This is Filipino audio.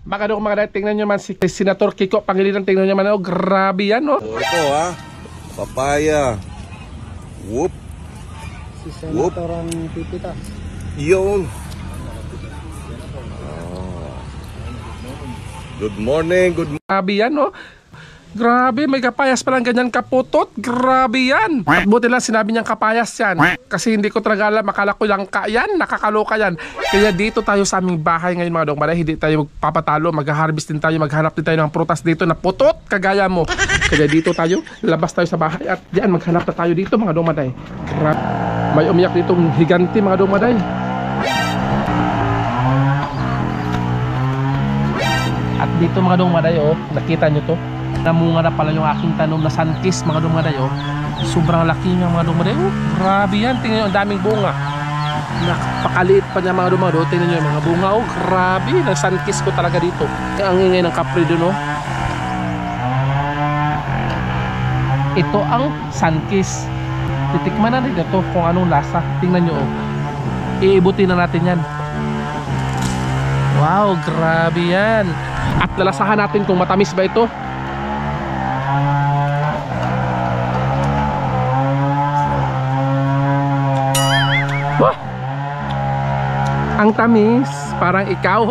Mga dong mga dahil, tingnan nyo man si Senator Kiko Pangilinan, tingnan nyo man, oh, grabe yan, oh. Ito ha, papaya. Whoop. Si Senator ang pipita. Yun. Good morning, good morning. Grabe yan, oh. Grabe, may kapayas palang ganyan kaputot. Grabe yan. At buti lang sinabi niyang kapayas yan. Kasi hindi ko talaga alam, akala ko langka yan, nakakaloka yan. Kaya dito tayo sa aming bahay ngayon mga dong maday, hindi tayo magpapatalo, mag-harvest din tayo, maghanap din tayo ng prutas dito na putot, kagaya mo. Kaya dito tayo, labas tayo sa bahay at diyan maghanap na tayo dito mga dong maday. Grabe. May umiyak dito higanti mga dong maday. At dito mga dong maday, oh, nakita nyo to? Namunga na pala yung aking tanom na sunkiss mga dong maday, oh. Sobrang laki niya mga dong maday, oh. Grabe yan, tingnan nyo, ang daming bunga. Napakaliit pa niya mga dong maday, oh. Tingnan nyo yung mga bunga, oh. Grabe, na sunkiss ko talaga dito. Ang ingay ng kapre doon, oh. Ito ang sunkiss. Titikman na rin ito kung anong lasa. Tingnan nyo, oh. Iibutin na natin yan. Wow, grabe yan. At lalasahan natin kung matamis ba ito. Wah! Ang tamis, parang ikaw.